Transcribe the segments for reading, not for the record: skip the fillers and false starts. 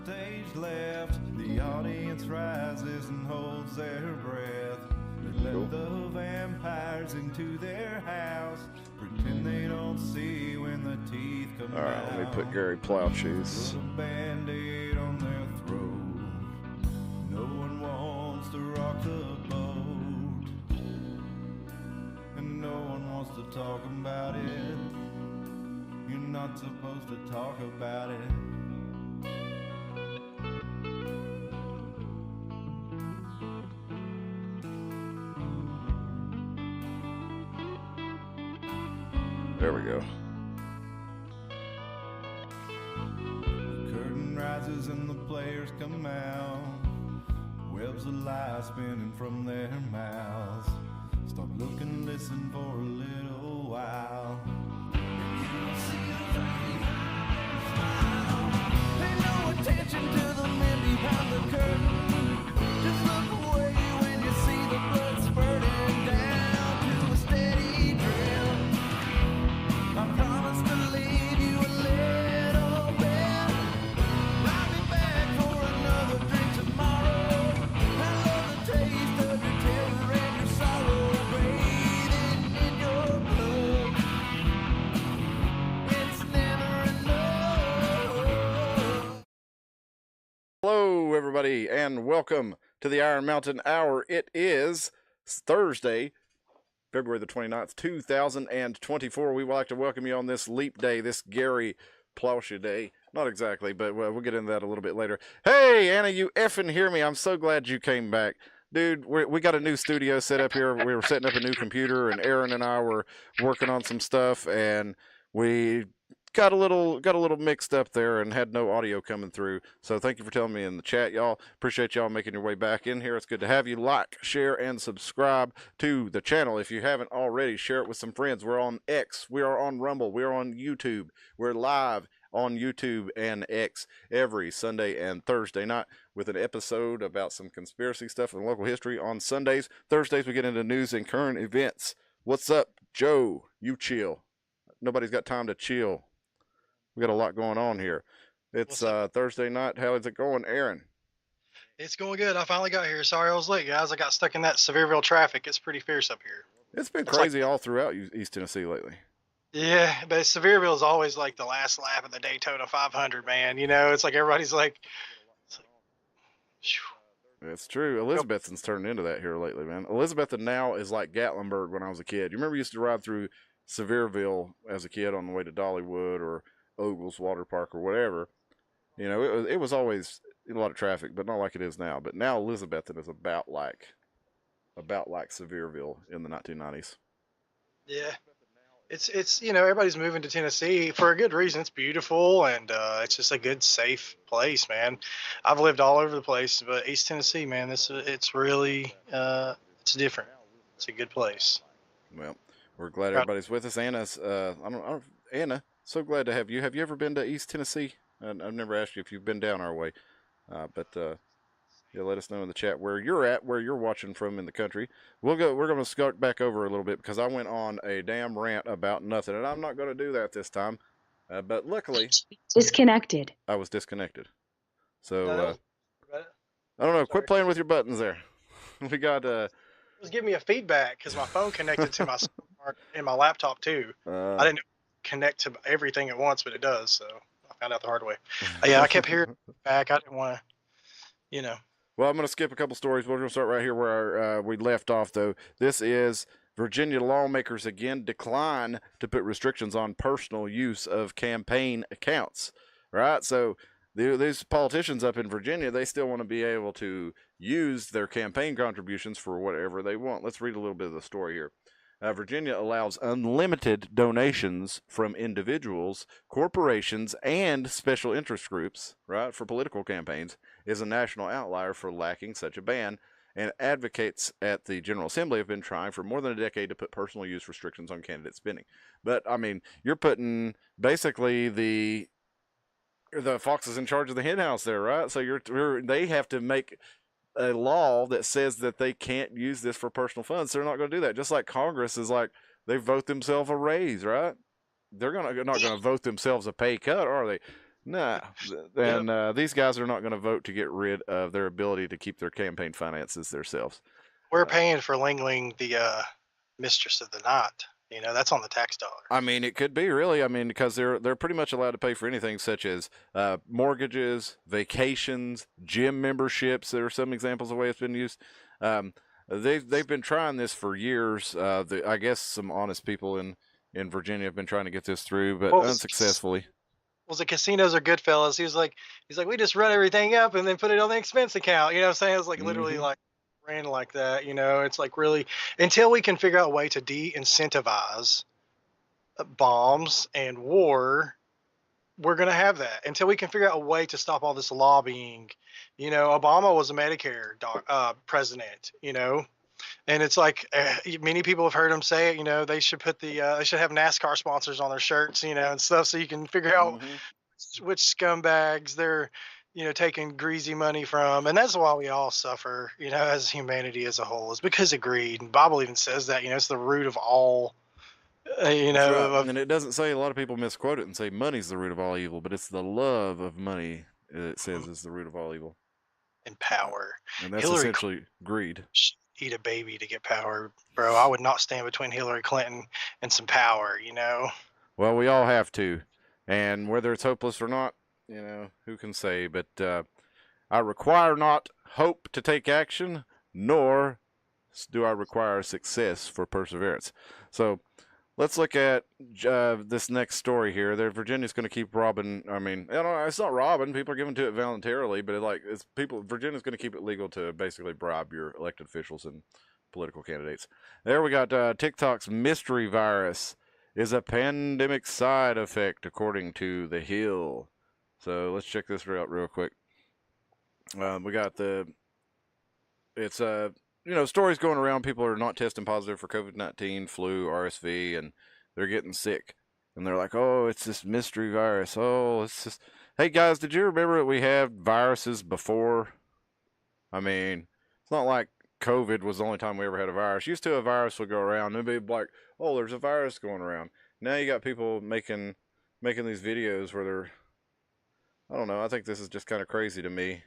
stage left, the audience rises and holds their breath. They let the vampires into their house, pretend they don't see when the teeth come out. All right, let me put Gary Plauche's. Put a Band-Aid on their throat. No one wants to rock the boat, and no one wants to talk about it. You're not supposed to talk about it. There we go. The curtain rises and the players come out. Webs of lies spinning from their mouths. Stop, look and listen for a little while. Pay no attention to the men behind the curtain. Just look away when you see the blood spurting down to a steady drip. I promise to leave you a little bit. I'll be back for another drink tomorrow. I love the taste of your terror and your sorrow bathing in your blood. It's never enough. Hello, everybody, and welcome to the Iron Mountain Hour. It is Thursday, February the 29th, 2024. We would like to welcome you on this leap day, this Gary Plauche day. Not exactly, but we'll get into that a little bit later. Hey, Anna, you effing hear me. I'm so glad you came back. Dude, we got a new studio set up here. We were setting up a new computer, and Aaron and I were working on some stuff, and we got a little mixed up there and had no audio coming through. So thank you for telling me in the chat, y'all. Appreciate y'all making your way back in here. It's good to have you. Like, share, and subscribe to the channel. If you haven't already, share it with some friends. We're on X. We are on Rumble. We are on YouTube. We're live on YouTube and X every Sunday and Thursday night with an episode about some conspiracy stuff and local history on Sundays. Thursdays, we get into news and current events. What's up, Joe? You chill. Nobody's got time to chill. We got a lot going on here. It's Thursday night. How is it going, Aaron? It's going good. I finally got here. Sorry I was late, guys. I got stuck in that Sevierville traffic. It's pretty fierce up here. It's been crazy all throughout East Tennessee lately. Yeah, but Sevierville is always like the last lap of the Daytona 500, man. You know, it's like everybody's like, It's true. Elizabethton's turned into that here lately, man. Elizabethton now is like Gatlinburg when I was a kid. You remember you used to ride through Sevierville as a kid on the way to Dollywood or Ogles Water Park or whatever. You know, it was always a lot of traffic, but not like it is now. But now Elizabethton is about like Sevierville in the 1990s. yeah. It's you know, everybody's moving to Tennessee for a good reason. It's beautiful and it's just a good, safe place, man. I've lived all over the place, but East Tennessee, man, it's really it's different. It's a good place. Well, we're glad everybody's with us. Anna's Anna, so glad to have you. Have you ever been to East Tennessee? I've never asked you if you've been down our way, but yeah, let us know in the chat where you're at, where you're watching from in the country. We're going to start back over a little bit because I went on a damn rant about nothing, and I'm not going to do that this time. But luckily, disconnected. I was disconnected. So I don't know. Quit playing with your buttons there. We got. It was giving me a feedback because my phone connected to my and my laptop too. I didn't connect to everything at once, but it does. So I found out the hard way. Yeah, I kept hearing back. I didn't want to, you know. Well, I'm going to skip a couple stories. We're going to start right here where we left off, though. This is Virginia lawmakers again decline to put restrictions on personal use of campaign accounts. Right? So these politicians up in Virginia, they still want to be able to use their campaign contributions for whatever they want. Let's read a little bit of the story here. Virginia allows unlimited donations from individuals, corporations, and special interest groups, right, for political campaigns, is a national outlier for lacking such a ban, and advocates at the General Assembly have been trying for more than a decade to put personal use restrictions on candidate spending. But, I mean, you're putting basically the foxes in charge of the hen house there, right? So they have to make a law that says that they can't use this for personal funds. They're not going to do that. Just like Congress is like, they vote themselves a raise, right? They're not going to vote themselves a pay cut, are they? Nah, and these guys are not going to vote to get rid of their ability to keep their campaign finances themselves. We're paying for Ling Ling, the mistress of the night. You know, that's on the tax dollar. I mean, it could be really. I mean, because they're pretty much allowed to pay for anything such as mortgages, vacations, gym memberships. There are some examples of the way it's been used. They've been trying this for years. I guess some honest people in Virginia have been trying to get this through, but unsuccessfully. Was it casinos or Goodfellas? He's like, we just run everything up and then put it on the expense account. You know what I'm saying? It's like literally like ran like that. You know, it's like really until we can figure out a way to de-incentivize bombs and war, we're gonna have that. Until we can figure out a way to stop all this lobbying. You know, Obama was a Medicare president. You know, and it's like many people have heard him say it. You know, they should put they should have NASCAR sponsors on their shirts. You know, and stuff so you can figure out which scumbags they're taking greasy money from, and that's why we all suffer. You know, as humanity as a whole, is because of greed. And the Bible even says that. You know, it's the root of all. You know, right. And it doesn't say, a lot of people misquote it and say money's the root of all evil, but it's the love of money it says is the root of all evil. And power. And that's essentially greed. Eat a baby to get power, bro. I would not stand between Hillary Clinton and some power, you know. Well, we all have to, and whether it's hopeless or not, you know, who can say? But I require not hope to take action, nor do I require success for perseverance. So let's look at this next story here. Virginia's going to keep robbing. I mean, it's not robbing. People are giving to it voluntarily, but Virginia's going to keep it legal to basically bribe your elected officials and political candidates. There we got TikTok's mystery virus is a pandemic side effect, according to The Hill. So let's check this out real quick. We got stories going around. People are not testing positive for COVID-19, flu, RSV, and they're getting sick. And they're like, oh, it's this mystery virus. Oh, it's just... Hey, guys, did you remember that we had viruses before? I mean, it's not like COVID was the only time we ever had a virus. Used to, a virus would go around and it'd be like, oh, there's a virus going around. Now you got people making these videos where they're... I don't know. I think this is just kind of crazy to me.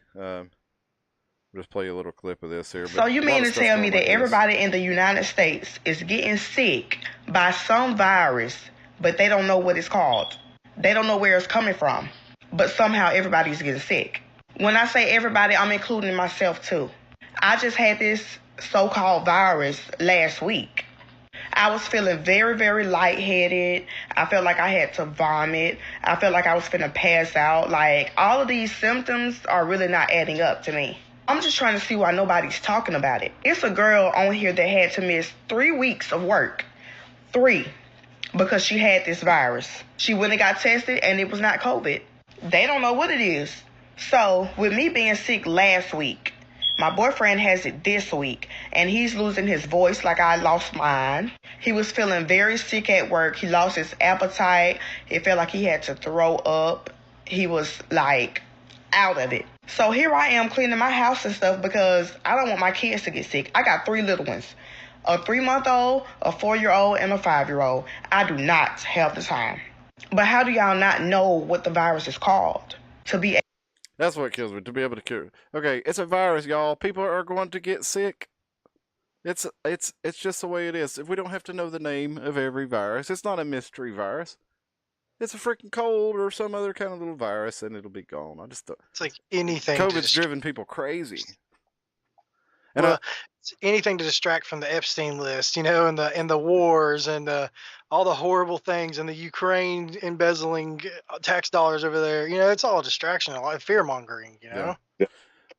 Just play a little clip of this here. So you mean to tell me that everybody in the United States is getting sick by some virus, but they don't know what it's called? They don't know where it's coming from, but somehow everybody's getting sick. When I say everybody, I'm including myself too. I just had this so-called virus last week. I was feeling very, very lightheaded. I felt like I had to vomit. I felt like I was finna pass out. Like, all of these symptoms are really not adding up to me. I'm just trying to see why nobody's talking about it. It's a girl on here that had to miss 3 weeks of work. 3. Because she had this virus. She went and got tested and it was not COVID. They don't know what it is. So, with me being sick last week, my boyfriend has it this week, and he's losing his voice like I lost mine. He was feeling very sick at work. He lost his appetite. It felt like he had to throw up. He was like out of it. So here I am cleaning my house and stuff because I don't want my kids to get sick. I got 3 little ones, a 3-month-old, a 4-year-old, and a 5-year-old. I do not have the time. But how do y'all not know what the virus is called? That's what kills me, to be able to cure. Okay, it's a virus, y'all. People are going to get sick. It's just the way it is. If we don't have to know the name of every virus, it's not a mystery virus. It's a freaking cold or some other kind of little virus, and it'll be gone. It's like anything. COVID's driven people crazy. And it's anything to distract from the Epstein list, you know, and the wars and all the horrible things and the Ukraine embezzling tax dollars over there. You know, it's all a distraction, a lot of fear mongering. You know. Yeah.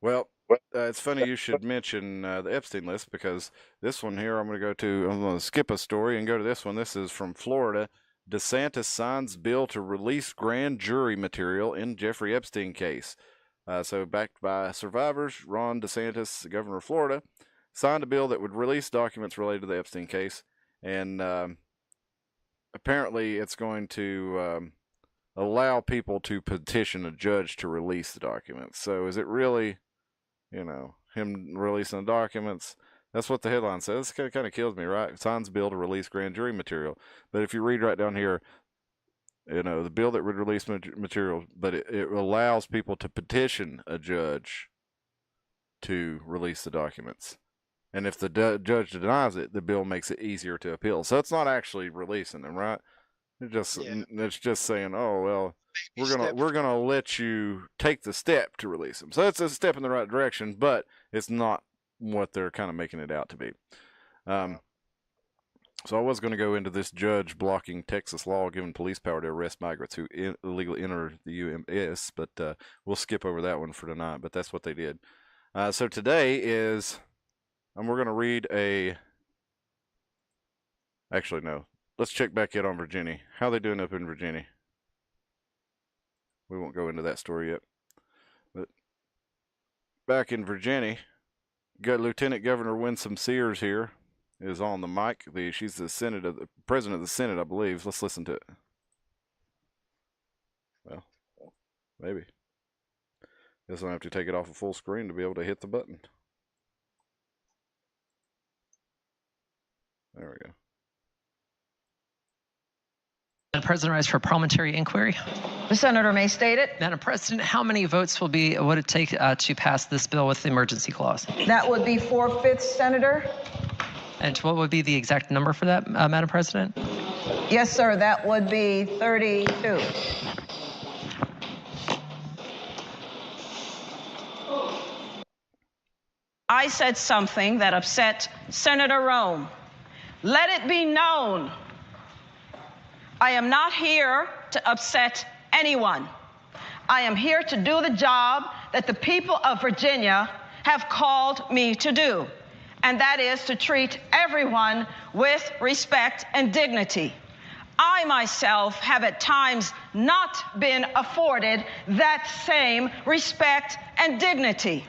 Well, it's funny you should mention the Epstein list, because this one here I'm going to skip a story and go to this one. This is from Florida. DeSantis signs bill to release grand jury material in Jeffrey Epstein case. So backed by survivors, Ron DeSantis, the governor of Florida, signed a bill that would release documents related to the Epstein case. And apparently it's going to allow people to petition a judge to release the documents. So is it really, him releasing the documents? That's what the headline says. It kind of kills me, right? Signs bill to release grand jury material. But if you read right down here, the bill that would release material, but it allows people to petition a judge to release the documents. And if the judge denies it, the bill makes it easier to appeal. So it's not actually releasing them, right? It's just saying, oh well, we're gonna let you take the step to release them. So it's a step in the right direction, but it's not what they're kind of making it out to be. So I was going to go into this judge blocking Texas law giving police power to arrest migrants who illegally enter the U.S., but we'll skip over that one for tonight. But that's what they did. So today is, and we're going to read a. Actually, no. Let's check back in on Virginia. How are they doing up in Virginia? We won't go into that story yet. But back in Virginia, got Lieutenant Governor Winsome Sears here. Is on the mic. She's the president of the Senate, I believe. Let's listen to it. Well, maybe. Guess I'll have to take it off of full screen to be able to hit the button. There we go. Madam President, rise for parliamentary inquiry. The senator may state it. Madam President, how many votes would it take to pass this bill with the emergency clause? That would be 4/5, Senator. And what would be the exact number for that, Madam President? Yes, sir. That would be 32. I said something that upset Senator Rome. Let it be known, I am not here to upset anyone. I am here to do the job that the people of Virginia have called me to do, and that is to treat everyone with respect and dignity. I myself have at times not been afforded that same respect and dignity.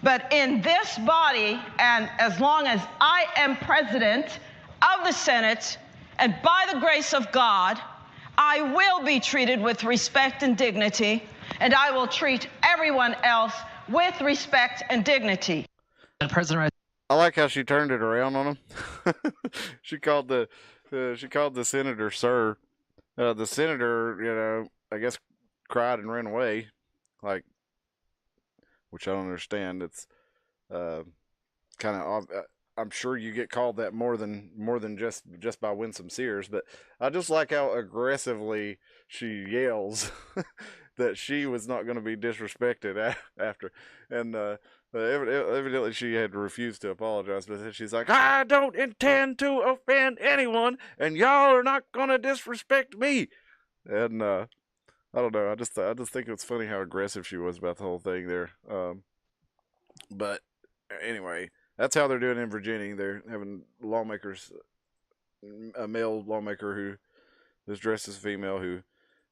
But in this body, and as long as I am president of the Senate, and by the grace of God, I will be treated with respect and dignity, and I will treat everyone else with respect and dignity. President, I like how she turned it around on him. She called the senator sir. The senator, I guess cried and ran away, which I don't understand. It's kind of I'm sure you get called that more than just by Winsome Sears, but I just like how aggressively she yells that she was not going to be disrespected after, and evidently she had refused to apologize, but she's like, I don't intend to offend anyone, and y'all are not going to disrespect me, and I don't know, I just think it's funny how aggressive she was about the whole thing there, but anyway. That's how they're doing in Virginia. They're having lawmakers, a male lawmaker who is dressed as a female who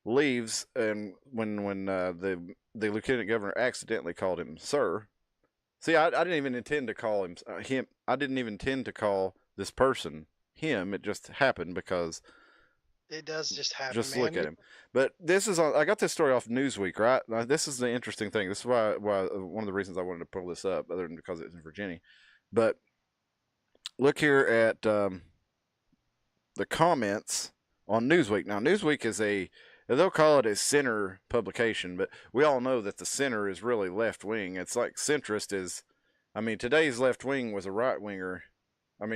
leaves, and when the lieutenant governor accidentally called him sir. See, I didn't even intend to call him him. I didn't even intend to call this person him. It just happened because it does just happen. Just man. Look at him. But this is I got this story off Newsweek, right? Now, this is the interesting thing. This is why one of the reasons I wanted to pull this up, other than because it's in Virginia. But look here at the comments on Newsweek. Now, Newsweek is they'll call it a center publication, but we all know that the center is really left wing. It's like centrist is, today's left wing was a right winger.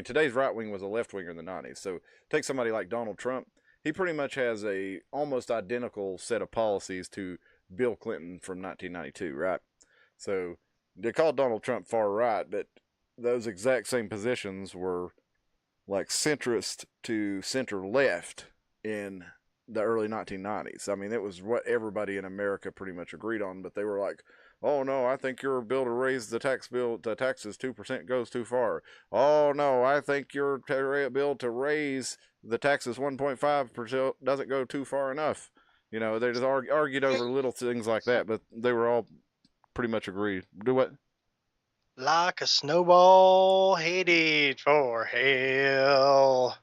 Today's right wing was a left winger in the 90s. So take somebody like Donald Trump. He pretty much has a almost identical set of policies to Bill Clinton from 1992, right? So they called Donald Trump far right, but those exact same positions were like centrist to center left in the early 1990s. It was what everybody in America pretty much agreed on, but they were like, oh no, I think your bill to raise the taxes 2% goes too far. Oh no, I think your bill to raise the taxes 1.5% doesn't go too far enough. They just argued over little things like that, but they were all pretty much agreed. Do what? Like a snowball headed for hell.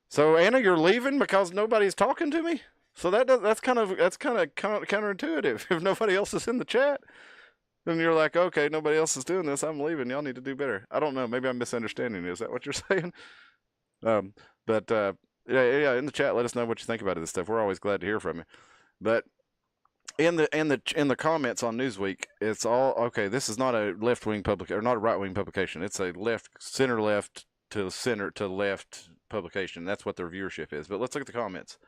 So Anna, you're leaving because nobody's talking to me? So that's kind of counterintuitive. If nobody else is in the chat, then you're like, okay, nobody else is doing this. I'm leaving. Y'all need to do better. I don't know. Maybe I'm misunderstanding. Is that what you're saying? But Yeah, in the chat, let us know what you think about this stuff. We're always glad to hear from you. But in the comments on Newsweek, it's all okay. This is not a left wing or not a right wing publication. It's a center left to left publication. That's what their viewership is. But let's look at the comments.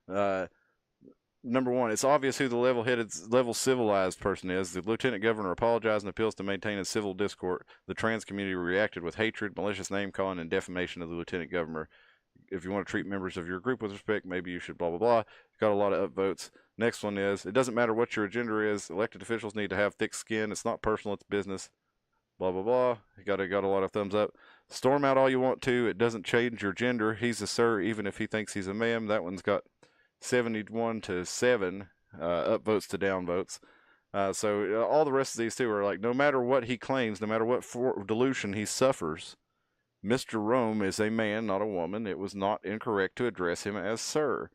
Number one, it's obvious who the level civilized person is. The lieutenant governor apologized and appeals to maintain a civil discourse. The trans community reacted with hatred, malicious name calling, and defamation of the lieutenant governor. If you want to treat members of your group with respect, maybe you should blah, blah, blah. Got a lot of upvotes. Next one is, it doesn't matter what your agenda is. Elected officials need to have thick skin. It's not personal, it's business. Blah, blah, blah. Got a lot of thumbs up. Storm out all you want to. It doesn't change your gender. He's a sir, even if he thinks he's a ma'am. That one's got 71 to 7 upvotes to downvotes. So all the rest of these two are like, no matter what he claims, no matter what delusion he suffers, Mr. Rome is a man, not a woman. It was not incorrect to address him as sir.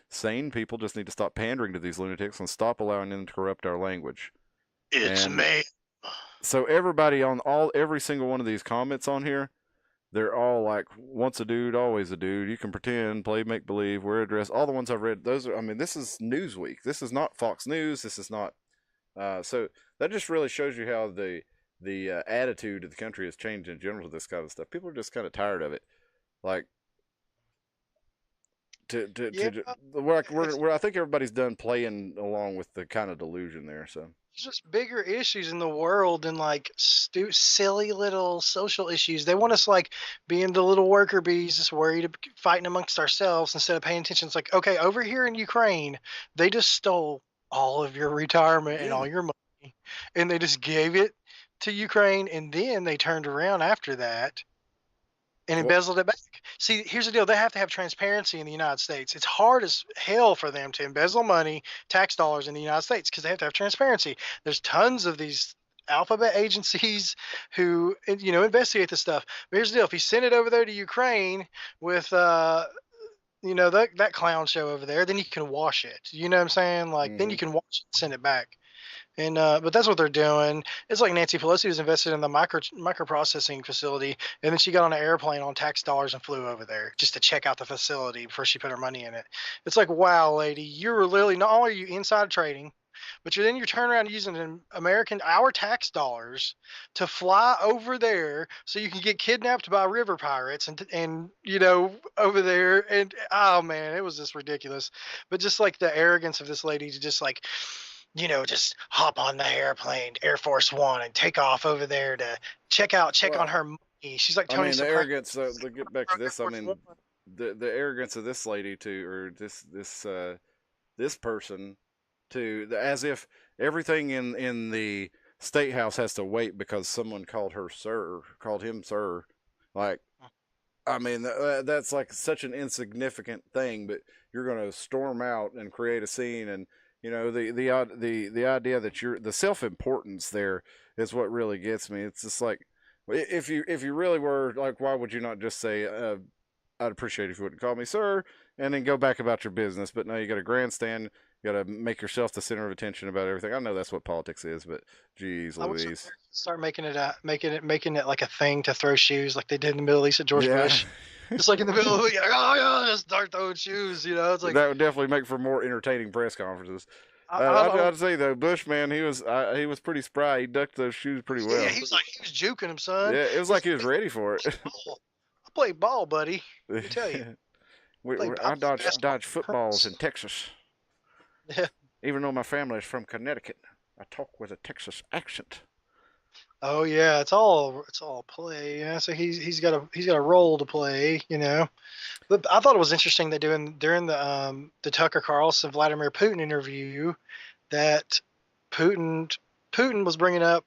Sane people just need to stop pandering to these lunatics and stop allowing them to corrupt our language. It's me. So everybody on every single one of these comments on here, they're all like, once a dude, always a dude. You can pretend, play make believe, wear a dress. All the ones I've read, those are, I mean, this is Newsweek. This is not Fox News. This is not. So that just really shows you how the attitude of the country has changed in general to this kind of stuff. People are just kind of tired of it. Like, I think everybody's done playing along with the kind of delusion there. So There's just bigger issues in the world than like silly little social issues. They want us like being the little worker bees, just worried, fighting amongst ourselves instead of paying attention. It's like, okay, over here in Ukraine, they just stole all of your retirement and all your money, and they just gave it to Ukraine, and then they turned around after that and embezzled it back. See, here's the deal. They have to have transparency in the United States. It's hard as hell for them to embezzle money, tax dollars in the United States, because they have to have transparency. There's tons of these alphabet agencies who, investigate this stuff. But here's the deal. If he sent it over there to Ukraine with, that clown show over there, then you can wash it. You know what I'm saying? Like, then you can wash it and send it back. And but that's what they're doing. It's like Nancy Pelosi was invested in the microprocessing facility, and then she got on an airplane on tax dollars and flew over there just to check out the facility before she put her money in it. It's like, wow, lady, you're literally, not only are you inside trading, but you're turning around using our tax dollars to fly over there so you can get kidnapped by river pirates and over there. And oh man, it was just ridiculous. But just like the arrogance of this lady to just like, just hop on the airplane, Air Force One, and take off over there to check on her money. She's like Tony the Soprano. arrogance. To get back to this, I mean, the arrogance of this lady or this person as if everything in the state house has to wait because someone called him sir. Like, I mean, that's like such an insignificant thing, but you're going to storm out and create a scene. And the idea that the self-importance there is what really gets me. It's just like, if you really were like, why would you not just say, I'd appreciate it if you wouldn't call me sir, and then go back about your business? But no, you got to grandstand, you got to make yourself the center of attention about everything. I know that's what politics is, but geez Louise. Start making it like a thing to throw shoes like they did in the Middle East at George Bush. Just like in the middle of it, just start throwing shoes. It's like, that would definitely make for more entertaining press conferences. I'd say though, Bush, man, he was pretty spry. He ducked those shoes pretty well. Yeah, he was juking him, son. Yeah, it was like he was ready for it. I play ball, buddy. Let me tell you. I dodge footballs in Texas. Yeah. Even though my family is from Connecticut, I talk with a Texas accent. Oh yeah, it's all play. Yeah, so he's got a role to play. But I thought it was interesting that during the Tucker Carlson Vladimir Putin interview, that Putin was bringing up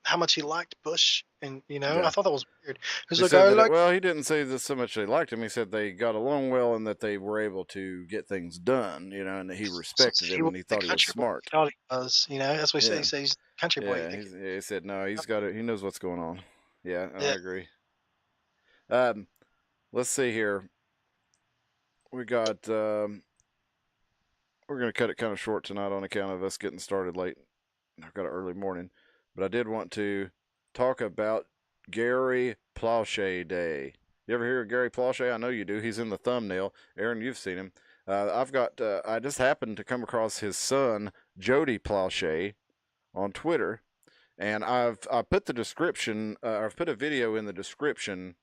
how much he liked Bush, and I thought that was weird. He didn't say that so much they liked him. He said they got along well and that they were able to get things done, and that he respected him and he thought he was smart. Thought he was, that's what he says. He's a country boy. Yeah, he said no. He's got it. He knows what's going on. Yeah, I agree. Let's see here. We got. We're gonna cut it kind of short tonight on account of us getting started late. I've got an early morning. But I did want to talk about Gary Plauche Day. You ever hear of Gary Plauche? I know you do. He's in the thumbnail. Aaron, you've seen him. I just happened to come across his son, Jody Plauche, on Twitter, and I put the description. I've put a video in the description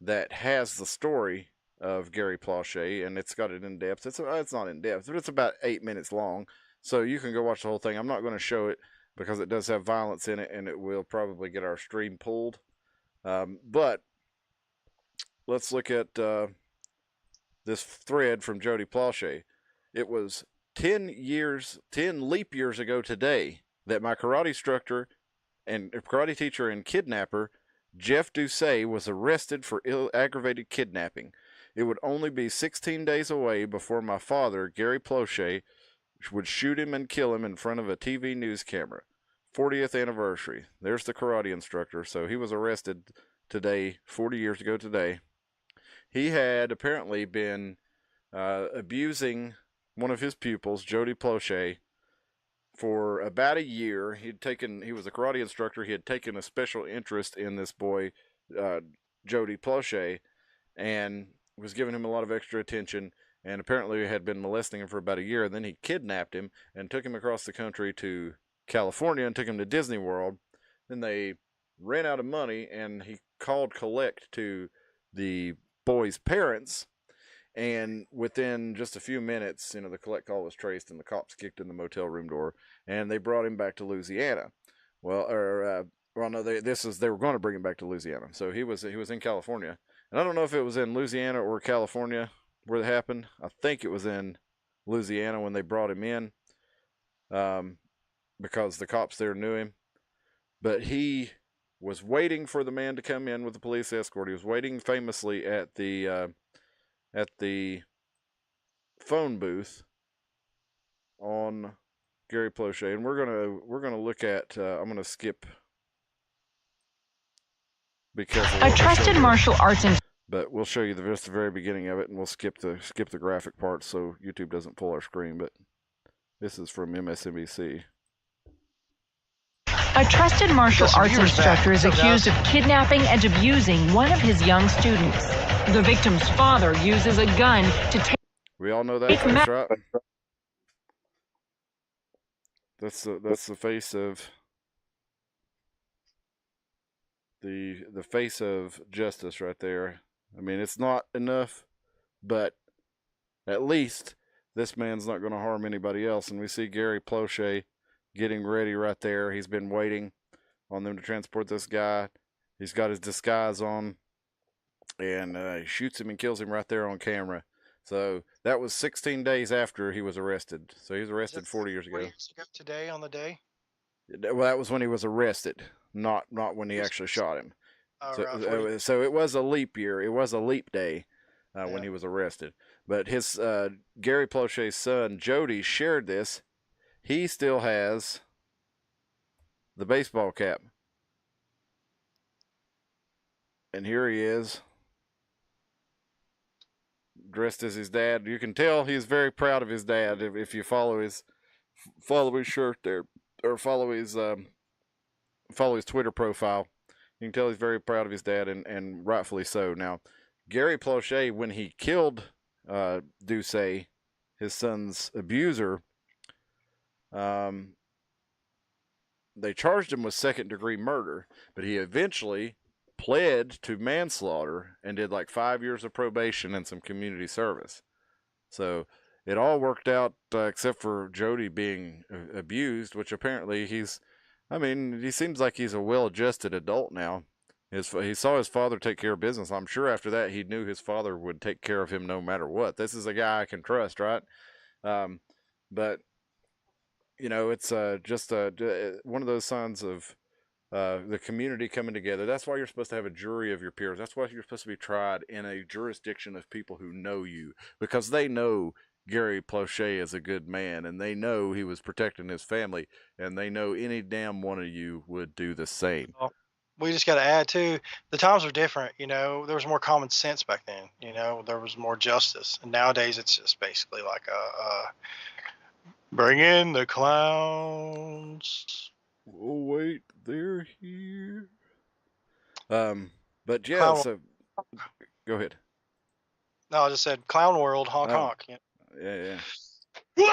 that has the story of Gary Plauche, and it's got it in depth. It's not in depth, but it's about 8 minutes long, so you can go watch the whole thing. I'm not going to show it because it does have violence in it, and it will probably get our stream pulled. But let's look at this thread from Jody Plauche. It was 10 leap years ago today that my karate instructor and karate teacher and kidnapper, Jeff Doucet, was arrested for aggravated kidnapping. It would only be 16 days away before my father, Gary Plauche, would shoot him and kill him in front of a TV news camera. 40th anniversary. There's the karate instructor. So he was arrested today, 40 years ago today. He had apparently been abusing one of his pupils, Jody Plauche, for about a year. He was a karate instructor. He had taken a special interest in this boy, Jody Plauche, and was giving him a lot of extra attention, and apparently had been molesting him for about a year. And then he kidnapped him and took him across the country to California and took him to Disney World. Then they ran out of money, and he called collect to the boy's parents, and within just a few minutes, the collect call was traced, and the cops kicked in the motel room door, and they brought him back to Louisiana. They were going to bring him back to Louisiana. So he was in California, and I don't know if it was in Louisiana or California where it happened. I think it was in Louisiana when they brought him in, because the cops there knew him. But he was waiting for the man to come in with the police escort. He was waiting famously at the phone booth on Gary Plauche, and we're gonna look at. I'm gonna skip because a trusted martial arts but we'll show you the very beginning of it, and we'll skip the graphic part so YouTube doesn't pull our screen. But this is from MSNBC. A trusted martial arts instructor is accused of kidnapping and abusing one of his young students. The victim's father uses a gun to take... We all know that face, right? That's the face of the face of justice right there. I mean, it's not enough, but at least this man's not going to harm anybody else. And we see Gary Plauche getting ready right there. He's been waiting on them to transport this guy. He's got his disguise on, and he shoots him and kills him right there on camera. So that was 16 days after he was arrested. So he was arrested 40 years ago. Today on the day? Well, that was when he was arrested, not when he actually shot him. Oh, So it was a leap year. It was a leap day when he was arrested. But his Gary Plauche's son, Jody, shared this. He still has the baseball cap. And here he is, dressed as his dad. You can tell he's very proud of his dad if you follow his shirt there, or follow his Twitter profile. You can tell he's very proud of his dad, and rightfully so. Now, Gary Plauche, when he killed Doucet, his son's abuser, they charged him with second-degree murder, but he eventually pled to manslaughter and did like 5 years of probation and some community service. So it all worked out, except for Jody being abused, which apparently he seems like he's a well-adjusted adult now. He saw his father take care of business. I'm sure after that he knew his father would take care of him no matter what. This is a guy I can trust, right? But it's just one of those signs of the community coming together. That's why you're supposed to have a jury of your peers. That's why you're supposed to be tried in a jurisdiction of people who know you, because they know Gary Plauche is a good man, and they know he was protecting his family, and they know any damn one of you would do the same. We just got to add too, the times are different. There was more common sense back then. There was more justice, and nowadays it's just basically like bring in the clowns. Oh wait, they're here. But yeah, so Go ahead. No, I just said Clown World, honk Oh. honk. Yeah. We're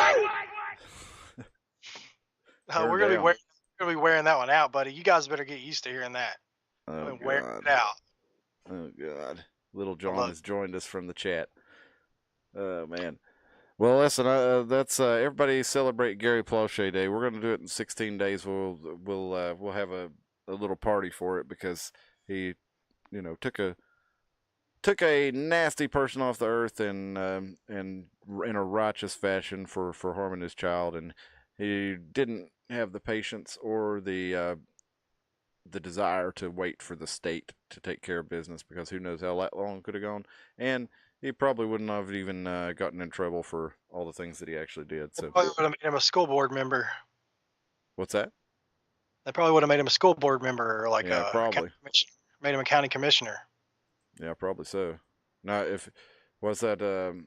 Turn gonna down. be wearing that one out, buddy. You guys better get used to hearing that. Oh, I've been wearing God. it out. Oh, God. Little John love has joined us from the chat. Oh, man. Well, listen, that's everybody celebrate Gary Plauche Day. We're going to do it in 16 days. We'll have a little party for it because he, took a nasty person off the earth and in a righteous fashion for harming his child, and he didn't have the patience or the desire to wait for the state to take care of business, because who knows how that long could have gone, and he probably wouldn't have even gotten in trouble for all the things that he actually did. So, Probably would have made him a school board member. what's that? They probably would have made him a school board member, or like Yeah, probably. Made him a county commissioner. Yeah, probably so. Now, if was that the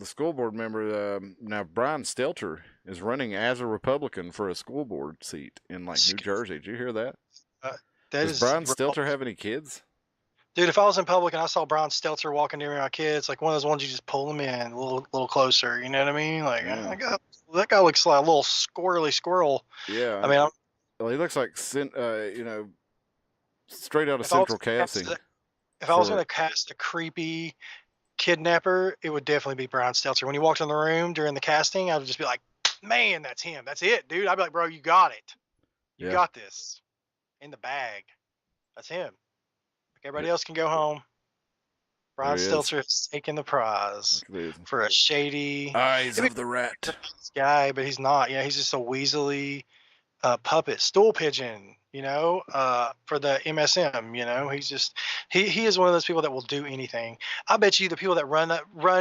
school board member? Now, Brian Stelter is running as a Republican for a school board seat in like New Jersey. Did you hear that? Does Brian Stelter have any kids? Dude, if I was in public and I saw Brian Stelter walking near my kids, like one of those ones you just pull them in a little closer. You know what I mean? Like, Yeah. that guy looks like a little squirrely squirrel. Yeah. I mean, well, he looks like straight out of Central Casting. If I was going to cast a creepy kidnapper, it would definitely be Brian Stelter. When he walked in the room during the casting, I would just be like, man, that's him. That's it, dude. I'd be like, bro, you got it. You got this in the bag. That's him. Everybody else can go home. Brian Stelter is taking the prize for a shady eyes of the rat guy, but he's not. Yeah, he's just a weaselly puppet, stool pigeon. For the MSM. He's just he is one of those people that will do anything. I bet you the people that run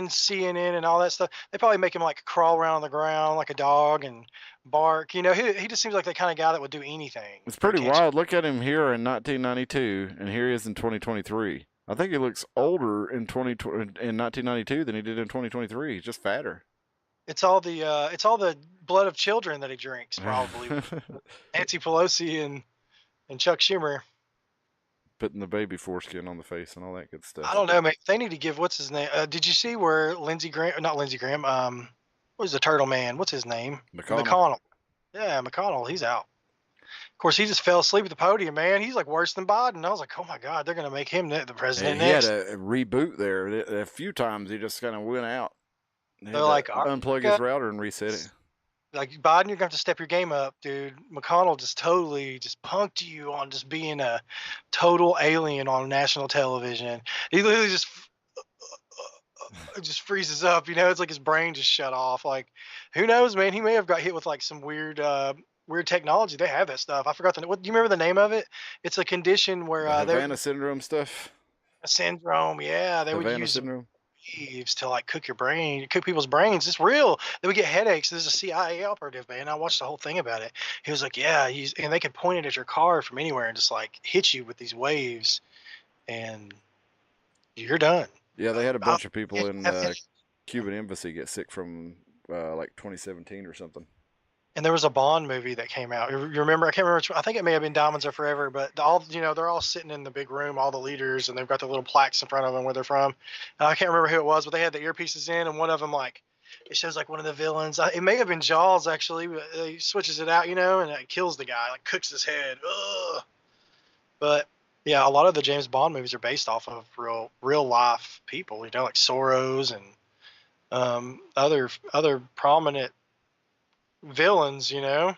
CNN and all that stuff, they probably make him like crawl around on the ground like a dog and bark. He just seems like the kind of guy that would do anything. It's pretty wild. Look at him here in 1992, and here he is in 2023. I think he looks older in 1992 than he did in 2023. He's just fatter. It's all the blood of children that he drinks, probably. Nancy Pelosi and Chuck Schumer. Putting the baby foreskin on the face and all that good stuff. I don't know, man. They need to give, what's his name? Did you see where not Lindsey Graham, what was the turtle man? What's his name? McConnell. Yeah, McConnell. He's out. Of course, he just fell asleep at the podium, man. He's like worse than Biden. I was like, oh my God, they're going to make him the president next. He had a reboot there. A few times he just kind of went out. They're like, unplug his router and reset it. Like, Biden, you're going to have to step your game up, dude. McConnell just totally just punked you on just being a total alien on national television. He literally just freezes up, it's like his brain just shut off. Like, who knows, man? He may have got hit with like some weird technology. They have that stuff. I forgot do you remember the name of it? It's a condition where Havana syndrome stuff. A syndrome, yeah. They would use waves to like cook people's brains. It's real. They would get headaches. There's a CIA operative, man. I watched the whole thing about it. He was like, yeah, and they could point it at your car from anywhere and just like hit you with these waves, and you're done. Yeah, they had a bunch of people in Cuban embassy get sick from like 2017 or something. And there was a Bond movie that came out. You remember? I can't remember. I think it may have been Diamonds Are Forever. But they're all sitting in the big room, all the leaders, and they've got the little plaques in front of them where they're from. I can't remember who it was, but they had the earpieces in, and one of them it shows like one of the villains. It may have been Jaws actually. But he switches it out, and it kills the guy, like cooks his head. Ugh. But yeah, a lot of the James Bond movies are based off of real life people. Like Soros and other prominent villains. Have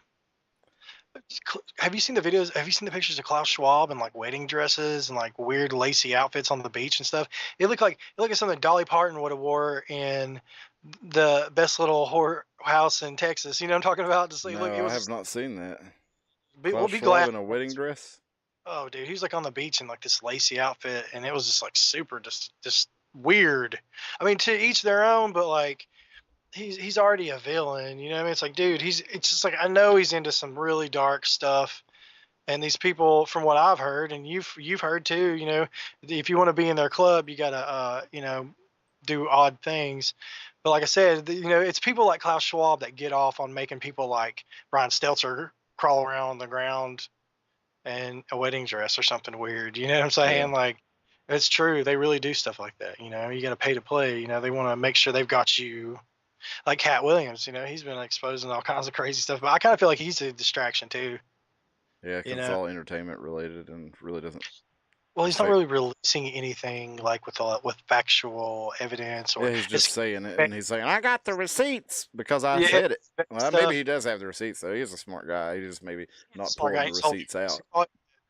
you seen the videos? Have you seen the pictures of Klaus Schwab in like wedding dresses and like weird lacy outfits on the beach and stuff? It looked like something Dolly Parton would have wore in the Best Little Whorehouse in Texas. You know what I'm talking about? Just like, no, I have not seen that. We'll be Schwab glad. In a wedding dress? Oh, dude, he's like on the beach in like this lacy outfit, and it was just like super just weird. I mean, to each their own, but like. He's already a villain, I mean? It's like, dude, it's just like, I know he's into some really dark stuff, and these people, from what I've heard, and you've heard too, if you want to be in their club, you gotta, do odd things. But like I said, it's people like Klaus Schwab that get off on making people like Brian Stelter crawl around on the ground in a wedding dress or something weird. You know what I'm saying? Yeah. Like, It's true. They really do stuff like that. You got to pay to play. They want to make sure they've got you. Like Cat Williams, he's been exposing all kinds of crazy stuff. But I kind of feel like he's a distraction too. Yeah, because it's all entertainment related and really doesn't. Well, he's not really releasing anything like with factual evidence, or he's just saying it, and he's saying, "I got the receipts because I said it." Well, maybe he does have the receipts though. He's a smart guy. He just maybe not pulling the receipts out.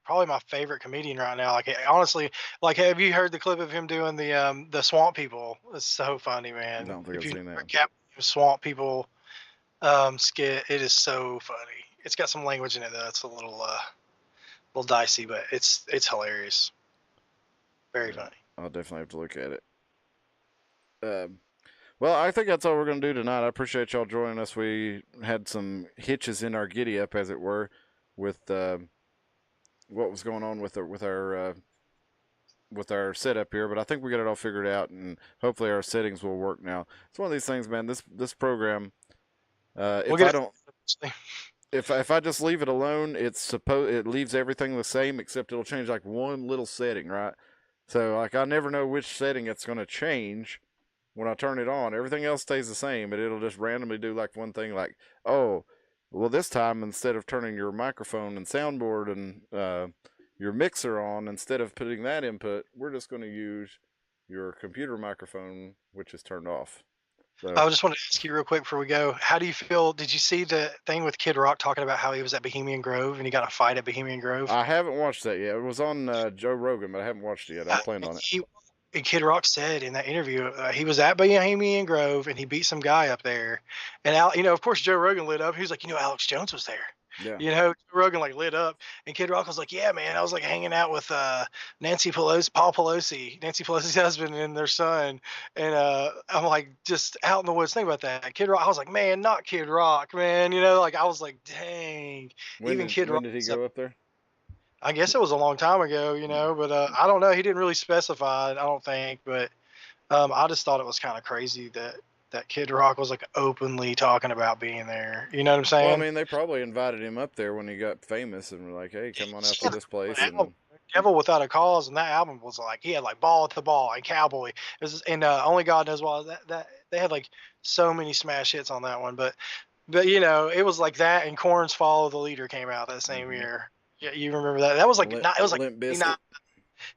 Probably my favorite comedian right now. Like honestly, like have you heard the clip of him doing the Swamp People? It's so funny, man. I don't think I've seen that. Swamp People skit. It is so funny. It's got some language in it though. It's a little dicey, but it's hilarious. Very funny. I'll definitely have to look at it. Well, I think that's all we're going to do tonight. I appreciate y'all joining us. We had some hitches in our giddy up, as it were, with what was going on with our setup here. But I think we got it all figured out, and hopefully our settings will work now. It's one of these things, man. This program, if I just leave it alone, it leaves everything the same, except it'll change like one little setting, right? So like I never know which setting it's going to change when I turn it on. Everything else stays the same, but it'll just randomly do like one thing, like, oh, well, this time instead of turning your microphone and soundboard and your mixer on, instead of putting that input, we're just going to use your computer microphone, which is turned off. So, I just want to ask you real quick before we go. How do you feel? Did you see the thing with Kid Rock talking about how he was at Bohemian Grove and he got in a fight at Bohemian Grove? I haven't watched that yet. It was on Joe Rogan, but I haven't watched it yet. I planned on it. And Kid Rock said in that interview, he was at Bohemian Grove and he beat some guy up there. And of course, Joe Rogan lit up. He was like, Alex Jones was there. Yeah. Joe Rogan like lit up, and Kid Rock was like, "Yeah, man, I was like hanging out with Nancy Pelosi's husband and their son, and I'm like just out in the woods. Think about that, Kid Rock. I was like, man, not Kid Rock, man. Like I was like, dang. When did he go up there? I guess it was a long time ago, but I don't know. He didn't really specify, I don't think, but I just thought it was kind of crazy that Kid Rock was like openly talking about being there. You know what I'm saying? Well, I mean, they probably invited him up there when he got famous and were like, hey, come on out to this place. Devil Without a Cause, and that album was like, he had like Ball at the Ball and Cowboy. And Only God Knows Why. That they had like so many smash hits on that one. But it was like that, and Korn's Follow the Leader came out that same year. Yeah, you remember that? That was like, it was like Limp Bizkit.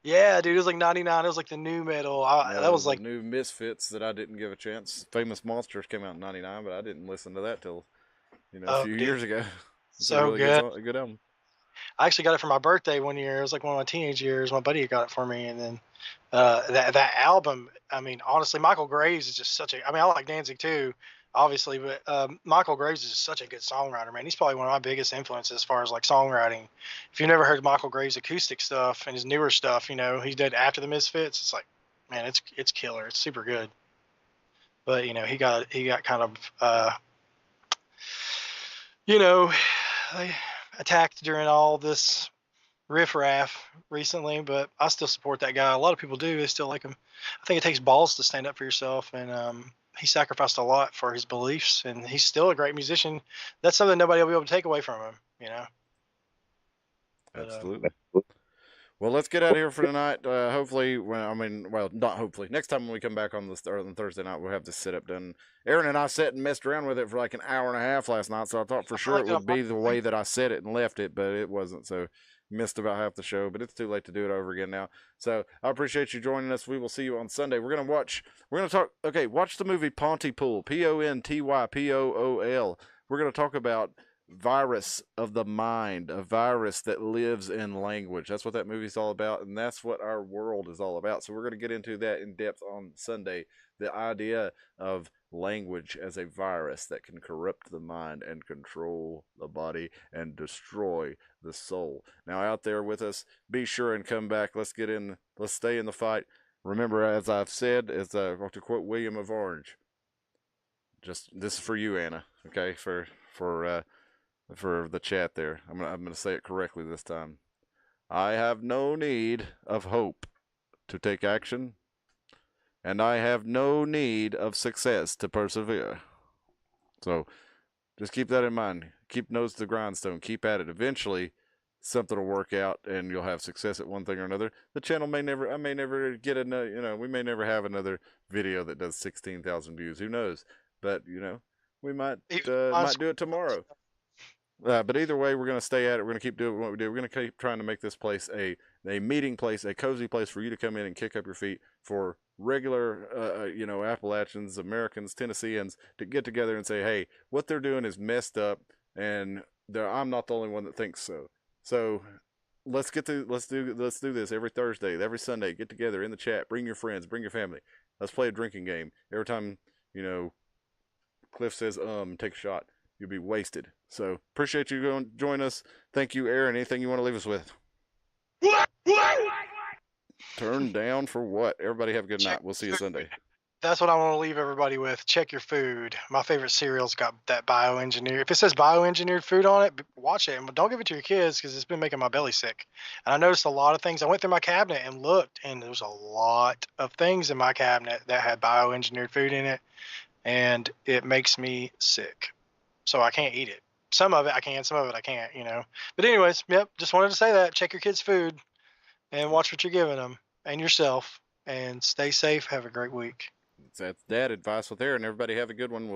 Yeah, dude, it was like 99. It was like the new metal. That was like new Misfits that I didn't give a chance. Famous Monsters came out in 99, but I didn't listen to that till a few years ago. So really good album. I actually got it for my birthday one year. It was like one of my teenage years. My buddy got it for me, and then that album. I mean, honestly, Michael Graves is just such a. I mean, I like Danzig too, obviously, but Michael Graves is just such a good songwriter, man. He's probably one of my biggest influences as far as like songwriting. If you've never heard Michael Graves' acoustic stuff and his newer stuff, he did after the Misfits. It's like, man, it's killer. It's super good. But he got kind of attacked during all this riffraff recently, but I still support that guy. A lot of people do. They still like him. I think it takes balls to stand up for yourself, and he sacrificed a lot for his beliefs, and he's still a great musician. That's something nobody will be able to take away from him, Absolutely. Well, let's get out of here for tonight. Hopefully, not hopefully. Next time when we come back on Thursday night, we'll have this setup done. Aaron and I sat and messed around with it for like an hour and a half last night, so I thought for sure it would be the way that I set it and left it, but it wasn't. So missed about half the show, but it's too late to do it over again now. So I appreciate you joining us. We will see you on Sunday. Watch the movie Pontypool, Pontypool. We're going to talk about virus of the mind, a virus that lives in language. That's what that movie's all about, and that's what our world is all about. So we're going to get into that in depth on Sunday, the idea of language as a virus that can corrupt the mind and control the body and destroy the soul. Now, out there with us, be sure and come back. Let's stay in the fight. Remember, as I've said, to quote William of Orange, this is for you, Anna, okay, for the chat there. I'm gonna say it correctly this time. I have no need of hope to take action, and I have no need of success to persevere. So just keep that in mind. Keep nose to the grindstone. Keep at it. Eventually, something will work out and you'll have success at one thing or another. The channel may never, I may never get another, we may never have another video that does 16,000 views. Who knows? But, we might do it tomorrow. But either way, we're going to stay at it. We're going to keep doing what we do. We're going to keep trying to make this place a meeting place, a cozy place for you to come in and kick up your feet for regular, Appalachians, Americans, Tennesseans to get together and say, hey, what they're doing is messed up, and I'm not the only one that thinks so. So let's do this every Thursday, every Sunday. Get together in the chat. Bring your friends. Bring your family. Let's play a drinking game. Every time Cliff says take a shot, you'll be wasted. So appreciate you going to join us. Thank you, Aaron. Anything you want to leave us with? Turn down for what? Everybody have a good night. We'll see you Sunday. That's what I want to leave everybody with. Check your food. My favorite cereal's got that bioengineered. If it says bioengineered food on it, watch it. And don't give it to your kids because it's been making my belly sick. And I noticed a lot of things. I went through my cabinet and looked, and there was a lot of things in my cabinet that had bioengineered food in it. And it makes me sick. So I can't eat it. Some of it I can, some of it I can't, But anyways, yep, just wanted to say that. Check your kids' food and watch what you're giving them and yourself. And stay safe. Have a great week. That's dad advice with Aaron. Everybody have a good one. We'll